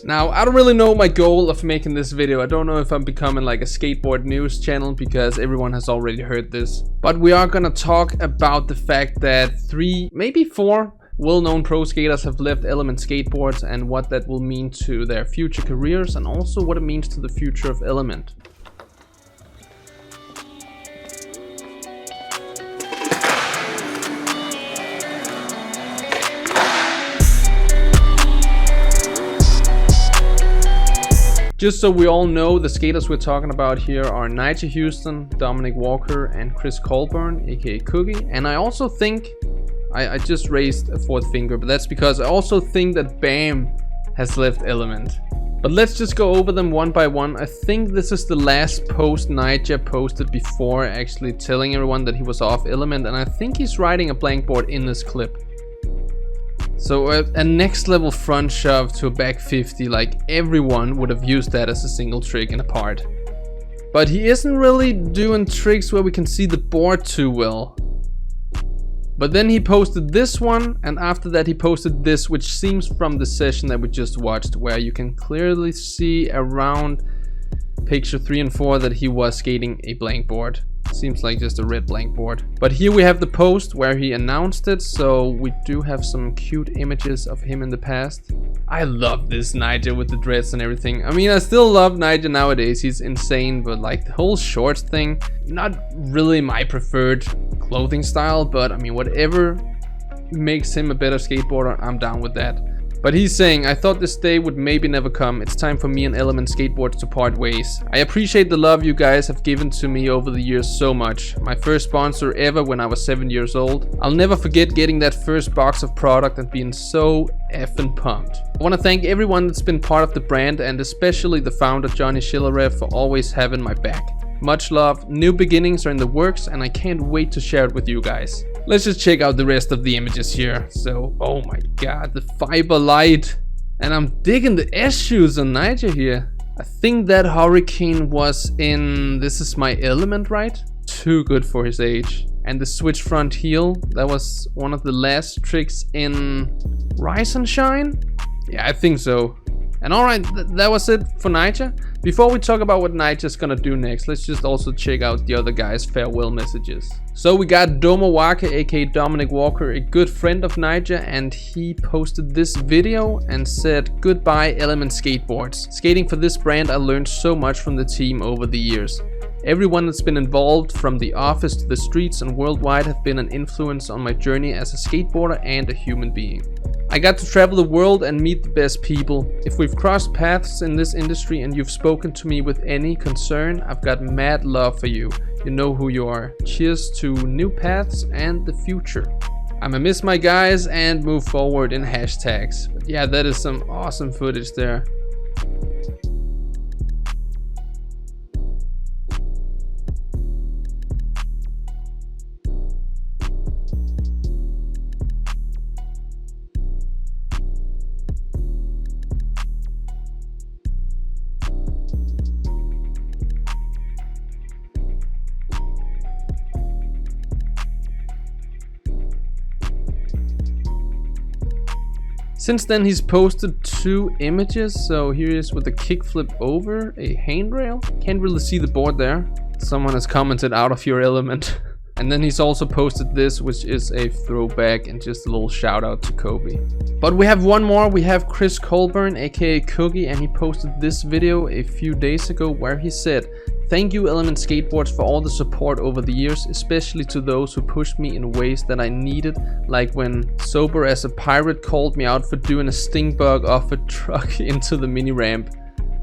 Now, I don't really know my goal of making this video. I don't know if I'm becoming like a skateboard news channel because everyone has already heard this. But we are gonna talk about the fact that 3, maybe 4 well-known pro skaters have left Element Skateboards and what that will mean to their future careers and also what it means to the future of Element. Just so we all know, the skaters we're talking about here are Nyjah Huston, Domonic Walker, and Colbourn, aka Cookie. And I also think, I just raised a 4th finger, but that's because I also think that Bam has left Element. But let's just go over them one by one. I think this is the last post Nyjah posted before actually telling everyone that he was off Element, and I think he's riding a blank board in this clip. So a next level front shove to a back 50, like everyone would have used that as a single trick in a part. But he isn't really doing tricks where we can see the board too well. But then he posted this one, and after that he posted this, which seems from the session that we just watched, where you can clearly see around picture 3 and 4 that he was skating a blank board. Seems like just a red blank board. But here we have the post where he announced it, so we do have some cute images of him in the past. I love this Nyjah with the dreads and everything. I mean, I still love Nyjah nowadays, he's insane, but like the whole shorts thing, not really my preferred clothing style, but I mean, whatever makes him a better skateboarder, I'm down with that. But he's saying, I thought this day would maybe never come. It's time for me and Element Skateboards to part ways. I appreciate the love you guys have given to me over the years so much. My first sponsor ever when I was 7 years old. I'll never forget getting that first box of product and being so effing pumped. I want to thank everyone that's been part of the brand and especially the founder Johnny Shillarev for always having my back. Much love, new beginnings are in the works and I can't wait to share it with you guys. Let's just check out the rest of the images here. So, oh my god, the fiber light. And I'm digging the S-shoes on Nyjah here. I think that Hurricane was in This Is My Element, right? Too good for his age. And the switch front heel, that was one of the last tricks in Rise and Shine? Yeah, I think so. And alright, that was it for Nyjah. Before we talk about what Nyjah's gonna do next, let's just also check out the other guys' farewell messages. So we got Domonic Walker, aka Domonic Walker, a good friend of Nyjah, and he posted this video and said, "Goodbye Element Skateboards. Skating for this brand I learned so much from the team over the years. Everyone that's been involved from the office to the streets and worldwide have been an influence on my journey as a skateboarder and a human being. I got to travel the world and meet the best people. If we've crossed paths in this industry and you've spoken to me with any concern, I've got mad love for you. You know who you are. Cheers to new paths and the future. I'ma miss my guys and move forward in hashtags." But yeah, that is some awesome footage there. Since then he's posted 2 images, so here he is with a kickflip over a handrail. Can't really see the board there. Someone has commented out of your element. And then he's also posted this, which is a throwback and just a little shout out to Kobe. But we have one more. We have Colbourn, aka Cookie, and he posted this video a few days ago where he said, "Thank you Element Skateboards for all the support over the years, especially to those who pushed me in ways that I needed, like when Sober as a Pirate called me out for doing a sting bug off a truck into the mini ramp.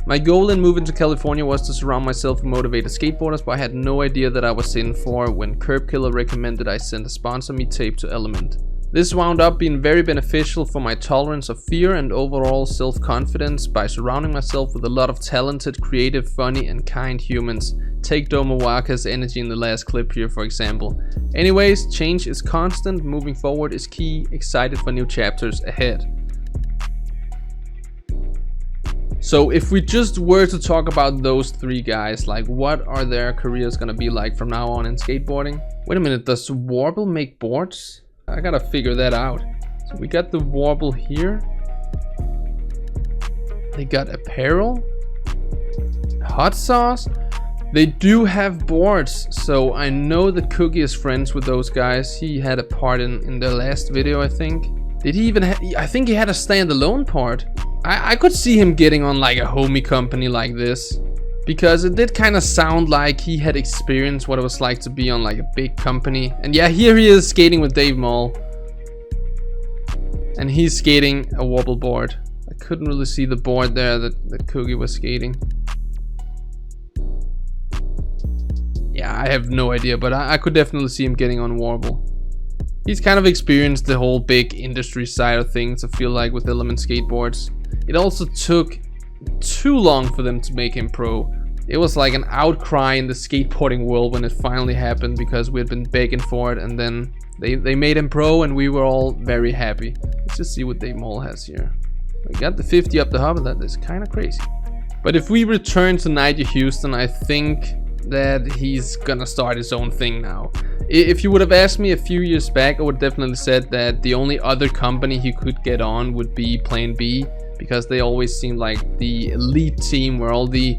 My goal in moving to California was to surround myself with motivated skateboarders, but I had no idea that I was in for when Curb Killer recommended I send a sponsor me tape to Element. This wound up being very beneficial for my tolerance of fear and overall self-confidence by surrounding myself with a lot of talented, creative, funny and kind humans. Take Domonic Walker's energy in the last clip here for example. Anyways, change is constant, moving forward is key, excited for new chapters ahead." So if we just were to talk about those 3 guys, like what are their careers gonna be like from now on in skateboarding? Wait a minute, does Warble make boards? I gotta figure that out. So we got the Warble here. They got apparel, hot sauce. They do have boards, so I know that Cookie is friends with those guys. He had a part in their last video, I think. Did he even I think he had a standalone part. I could see him getting on like a homie company like this, because it did kind of sound like he had experienced what it was like to be on like a big company. And yeah, here he is skating with Dave Mall. And he's skating a wobble board. I couldn't really see the board there that Cookie was skating. Yeah, I have no idea, but I could definitely see him getting on wobble. He's kind of experienced the whole big industry side of things, I feel like, with Element Skateboards. It also took too long for them to make him pro. It was like an outcry in the skateboarding world when it finally happened, because we had been begging for it, and then they made him pro and we were all very happy. Let's just see what Dave Mall has here. We got the 50 up the hub, and that is kind of crazy. But if we return to Nyjah Huston, I think that he's gonna start his own thing now. If you would have asked me a few years back, I would definitely said that the only other company he could get on would be Plan B, because they always seemed like the elite team where all the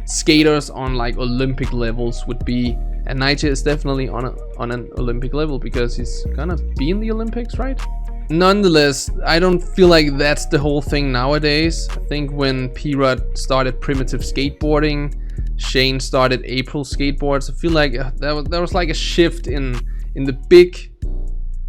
skaters on like Olympic levels would be. And Nyjah is definitely on an Olympic level, because he's gonna be in the Olympics, right? Nonetheless, I don't feel like that's the whole thing nowadays. I think when P-Rod started Primitive Skateboarding, Shane started April Skateboards, I feel like there was like a shift in the big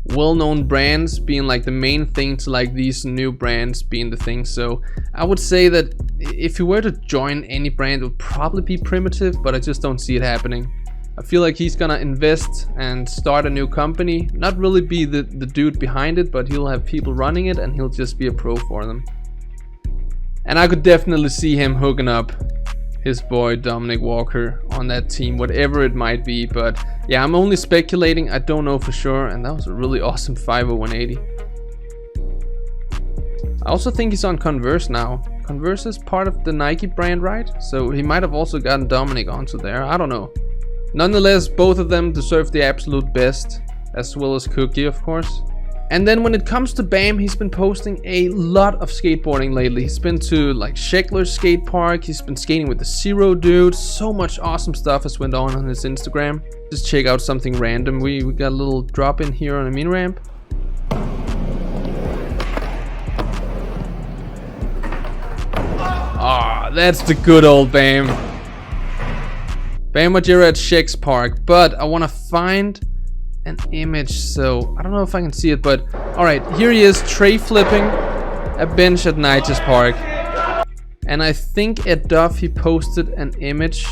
well-known brands being like the main thing to like these new brands being the thing. So I would say that if you were to join any brand, it would probably be Primitive, but I just don't see it happening. I feel like he's gonna invest and start a new company, not really be the dude behind it, but he'll have people running it and he'll just be a pro for them. And I could definitely see him hooking up his boy Domonic Walker on that team, whatever it might be. But yeah, I'm only speculating, I don't know for sure. And that was a really awesome 50180. I also think he's on Converse now. Converse is part of the Nike brand, right? So he might have also gotten Domonic onto there, I don't know. Nonetheless, both of them deserve the absolute best, as well as Cookie, of course. And then when it comes to Bam, he's been posting a lot of skateboarding lately. He's been to like Sheckler's skate park, he's been skating with the Zero dude. So much awesome stuff has went on his Instagram. Just check out something random. We got a little drop in here on a mini ramp. Ah, that's the good old Bam. Bam Margera at Sheck's park. But I want to find an image, so I don't know if I can see it, but alright, here he is tray flipping a bench at Nyjah's park. And I think at Duff he posted an image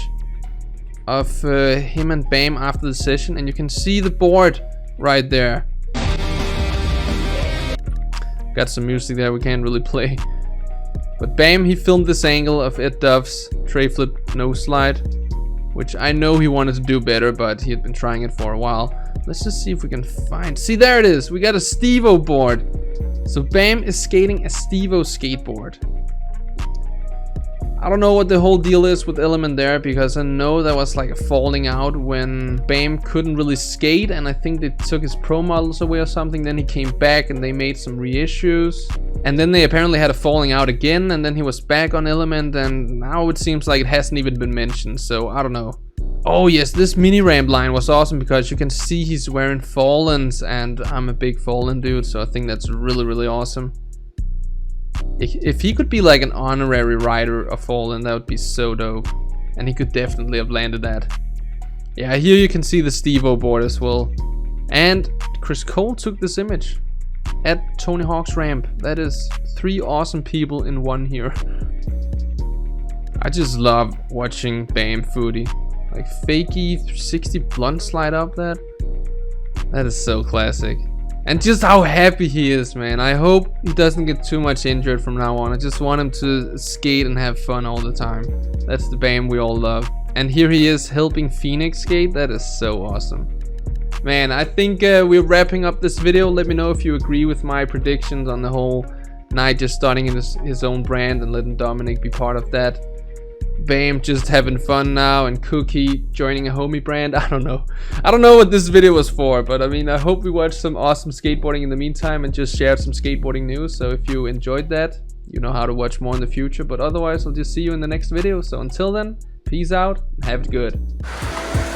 of him and Bam after the session, and you can see the board right there. Got some music there we can't really play, but Bam, he filmed this angle of Ed Duff's tray flip no slide, which I know he wanted to do better, but he had been trying it for a while. Let's just see if we can find... See, there it is. We got a Stevo board. So Bam is skating a Stevo skateboard. I don't know what the whole deal is with Element there, because I know there was like a falling out when Bam couldn't really skate, and I think they took his pro models away or something. Then he came back and they made some reissues, and then they apparently had a falling out again, and then he was back on Element, and now it seems like it hasn't even been mentioned, so I don't know. Oh yes, this mini ramp line was awesome, because you can see he's wearing Fallens, and I'm a big Fallen dude, so I think that's really, really awesome. If he could be like an honorary rider of Fallen, that would be so dope. And he could definitely have landed that. Yeah, here you can see the Stevo board as well. And Chris Cole took this image at Tony Hawk's ramp. That is 3 awesome people in one here. I just love watching Bam Foodie. Like fakey 360 blunt slide up that. That is so classic. And just how happy he is, man. I hope he doesn't get too much injured from now on. I just want him to skate and have fun all the time. That's the Bam we all love. And here he is helping Phoenix skate. That is so awesome. Man, I think we're wrapping up this video. Let me know if you agree with my predictions on the whole Nyjah starting in his own brand and letting Domonic be part of that. Bam just having fun now, and Cookie joining a homie brand. I don't know what this video was for, but I mean, I hope we watched some awesome skateboarding in the meantime and just shared some skateboarding news. So if you enjoyed that, you know how to watch more in the future. But otherwise, I'll just see you in the next video. So until then, peace out and have it good.